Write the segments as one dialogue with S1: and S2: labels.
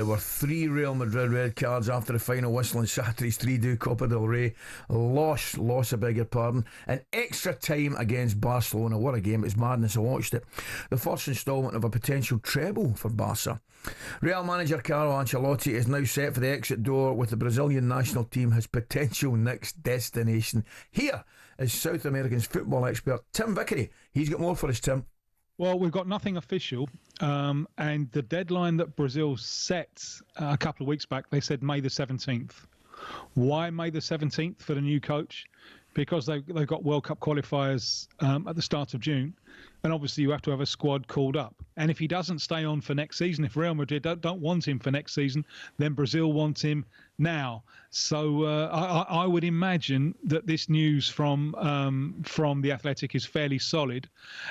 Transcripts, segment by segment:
S1: There were 3 Real Madrid red cards after the final whistle in Saturday's 3-2 Copa del Rey. Loss, I beg your pardon. And extra time against Barcelona. What a game. It's madness. I watched it. The first instalment of a potential treble for Barca. Real manager Carlo Ancelotti is now set for the exit door with the Brazilian national team his potential next destination. Here is South America's football expert Tim Vickery. He's got more for us, Tim.
S2: Well, we've got nothing official, and the deadline that Brazil set a couple of weeks back, they said May the 17th. Why May the 17th for the new coach? Because they've got World Cup qualifiers at the start of June, and obviously you have to have a squad called up. And if he doesn't stay on for next season, if Real Madrid don't want him for next season, then Brazil want him now. So I would imagine that this news from the Athletic is fairly solid.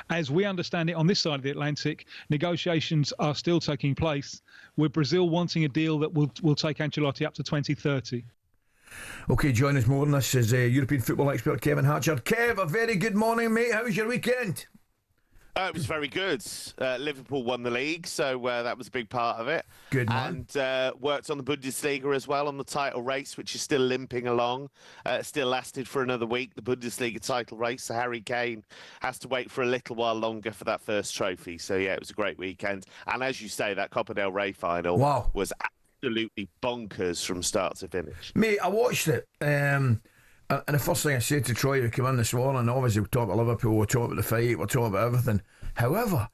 S2: As we understand it on this side of the Atlantic, negotiations are still taking place, with Brazil wanting a deal that will take Ancelotti up to 2030.
S1: Okay, join us more on this is European football expert Kevin Hatchard. Kev, a very good morning, mate. How was your weekend?
S3: It was very good. Liverpool won the league, so that was a big part of it.
S1: Good man.
S3: And worked on the Bundesliga as well, on the title race, which is still limping along. Still lasted for another week, the Bundesliga title race. So Harry Kane has to wait for a little while longer for that first trophy. So, yeah, it was a great weekend. And as you say, that Copa del Rey final was absolutely bonkers from start to finish.
S1: Mate, I watched it. And the first thing I said to Troy who came in this morning, obviously we talk about Liverpool, we talk about the fight, we talk about everything. However,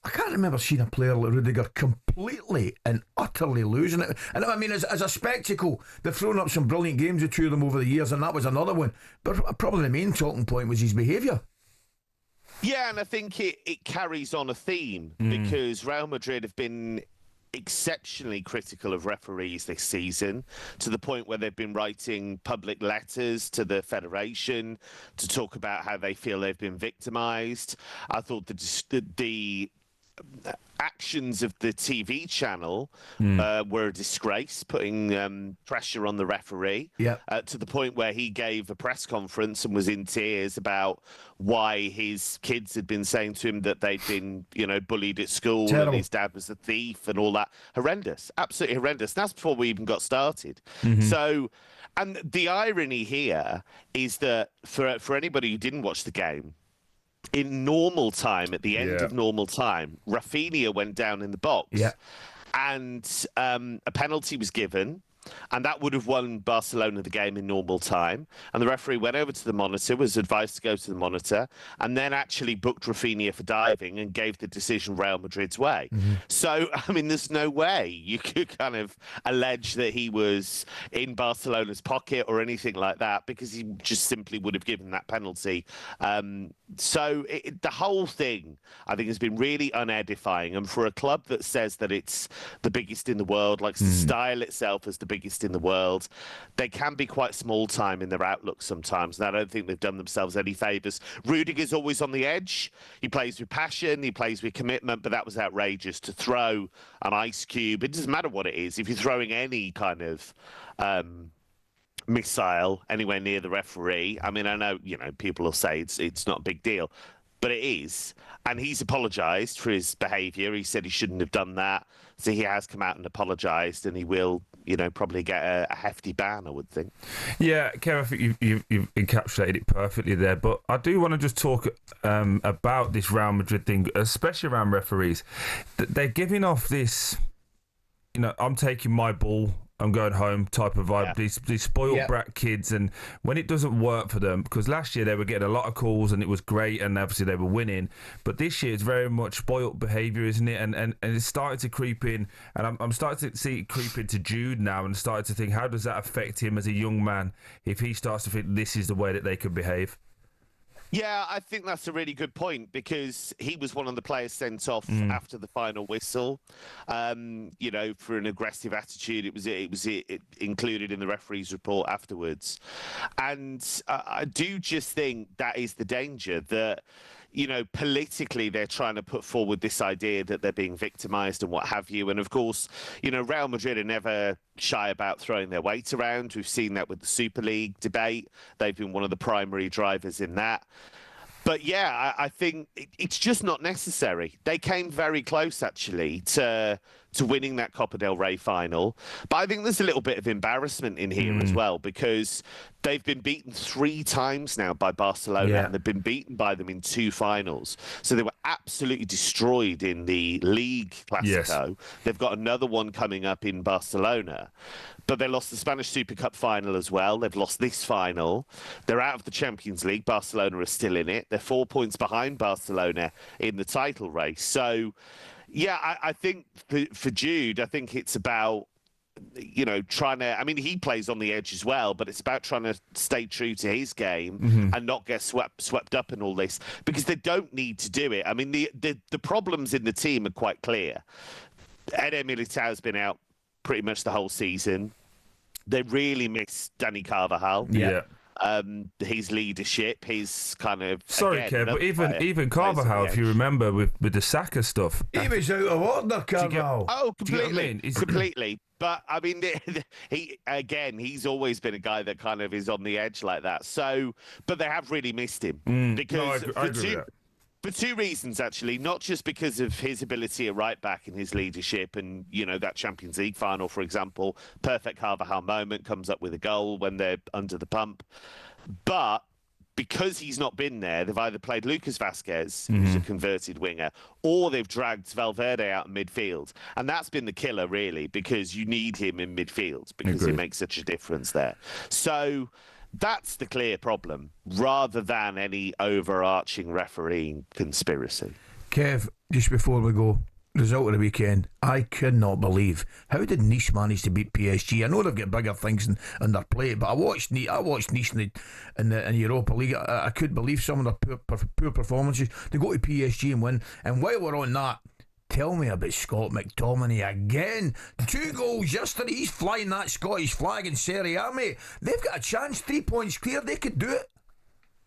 S1: I can't remember seeing a player like Rüdiger completely and utterly losing it. And I mean, as a spectacle, they've thrown up some brilliant games, the two of them, over the years, and that was another one. But probably the main talking point was his behaviour.
S3: Yeah, and I think it carries on a theme because Real Madrid have been exceptionally critical of referees this season, to the point where they've been writing public letters to the federation to talk about how they feel they've been victimised. I thought the actions of the TV channel were a disgrace, putting pressure on the referee to the point where he gave a press conference and was in tears about why his kids had been saying to him that they'd been, bullied at school.
S1: Terrible.
S3: And his dad was a thief and all that. Horrendous, absolutely horrendous. And that's before we even got started. So, and the irony here is that for anybody who didn't watch the game, in normal time, at the end of normal time, Rafinha went down in the box and a penalty was given, and that would have won Barcelona the game in normal time. And the referee went over to the monitor, was advised to go to the monitor, and then actually booked Rafinha for diving and gave the decision Real Madrid's way. So, I mean, there's no way you could kind of allege that he was in Barcelona's pocket or anything like that, because he just simply would have given that penalty. So the whole thing, I think, has been really unedifying. And for a club that says that it's the biggest in the world, likes to style itself as the biggest in the world, they can be quite small time in their outlook sometimes. And I don't think they've done themselves any favours. Rüdiger's always on the edge. He plays with passion. He plays with commitment. But that was outrageous to throw an ice cube. It doesn't matter what it is. If you're throwing any kind of missile anywhere near the referee, I mean, I know, people will say it's not a big deal, but it is. And he's apologised for his behaviour. He said he shouldn't have done that. So he has come out and apologised, and he will, probably get a hefty ban, I would think.
S4: Yeah, Kev, I think you've encapsulated it perfectly there. But I do want to just talk about this Real Madrid thing, especially around referees. They're giving off this, I'm taking my ball, I'm going home type of vibe. These spoiled brat kids, and when it doesn't work for them, because last year they were getting a lot of calls and it was great, and obviously they were winning, but this year it's very much spoiled behaviour, isn't it? And it's starting to creep in, and I'm starting to see it creep into Jude now, and starting to think, how does that affect him as a young man if he starts to think this is the way that they could behave?
S3: Yeah, I think that's a really good point, because he was one of the players sent off after the final whistle, for an aggressive attitude. It was included in the referee's report afterwards. And I do just think that is the danger, that, politically they're trying to put forward this idea that they're being victimised and what have you. And of course, Real Madrid are never shy about throwing their weight around. We've seen that with the Super League debate. They've been one of the primary drivers in that. But yeah, I think it's just not necessary. They came very close, actually, to to winning that Copa del Rey final. But I think there's a little bit of embarrassment in here as well, because they've been beaten 3 times now by Barcelona, and they've been beaten by them in 2 finals. So they were absolutely destroyed in the league Clásico. Yes. They've got another one coming up in Barcelona. But they lost the Spanish Super Cup final as well. They've lost this final. They're out of the Champions League. Barcelona are still in it. They're 4 points behind Barcelona in the title race. So, yeah, I think for Jude, I think it's about, trying to... I mean, he plays on the edge as well, but it's about trying to stay true to his game and not get swept up in all this, because they don't need to do it. I mean, the problems in the team are quite clear. Eder Militao's been out pretty much the whole season. They really miss Dani Carvajal.
S4: Yeah.
S3: His leadership, his kind of...
S4: Sorry, Kev, but even Carvajal, if you remember, with the Saka stuff...
S1: He was out of order, Carvajal.
S3: Completely. Completely. But, I mean, he's always been a guy that kind of is on the edge like that. So, but they have really missed him. Because
S4: I agree with that.
S3: For 2 reasons, actually. Not just because of his ability at right back and his leadership and, that Champions League final, for example, perfect Carvajal moment, comes up with a goal when they're under the pump. But because he's not been there, they've either played Lucas Vázquez, who's a converted winger, or they've dragged Valverde out in midfield. And that's been the killer, really, because you need him in midfield because he makes such a difference there. So... that's the clear problem, rather than any overarching refereeing conspiracy.
S1: Kev, just before we go, result of the weekend, I cannot believe, how did Nice manage to beat PSG? I know they've got bigger things in their plate, but I watched Nice in the Europa League. I couldn't believe some of their poor performances. They go to PSG and win. And while we're on that, tell me about Scott McTominay again. 2 goals yesterday. He's flying that Scottish flag in Serie A, mate. They've got a chance, 3 points clear. They could do it.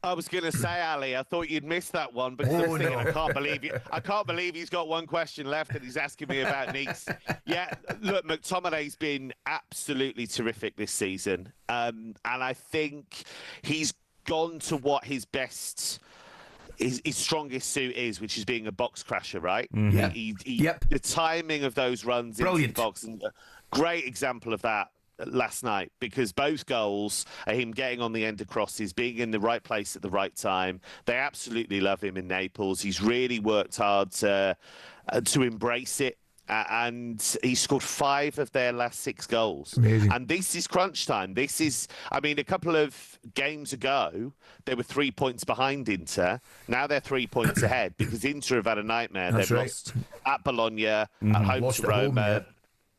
S3: I was going to say, Ali, I thought you'd missed that one, because I was thinking, I can't believe he's got one question left and he's asking me about Nice. Yeah, look, McTominay's been absolutely terrific this season. And I think he's gone to what his best... His strongest suit is, which is being a box crasher, right? The timing of those runs into the box, and a great example of that last night, because both goals are him getting on the end of crosses, being in the right place at the right time. They absolutely love him in Naples. He's really worked hard to embrace it. And he scored 5 of their last 6 goals.
S1: Amazing.
S3: And this is crunch time. This is, I mean, a couple of games ago, they were 3 points behind Inter. Now they're 3 points ahead, because Inter have had a nightmare. They've lost at Bologna, at home
S1: lost
S3: to Roma.
S1: Home,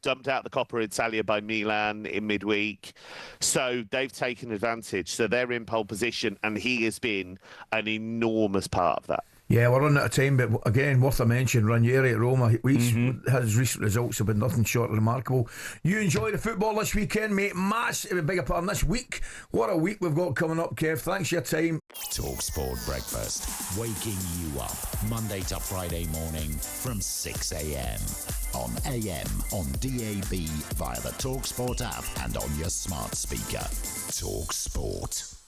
S3: Dumped out the Coppa Italia by Milan in midweek. So they've taken advantage. So they're in pole position, and he has been an enormous part of that.
S1: Yeah, we're running out of time, but again, worth a mention, Ranieri at Roma. His recent results have been nothing short of remarkable. You enjoy the football this weekend, mate. Massive, bigger part of this week. What a week we've got coming up, Kev. Thanks for your time.
S5: talkSPORT Breakfast, waking you up Monday to Friday morning from 6 a.m. on AM, on DAB, via the talkSPORT app and on your smart speaker. talkSPORT.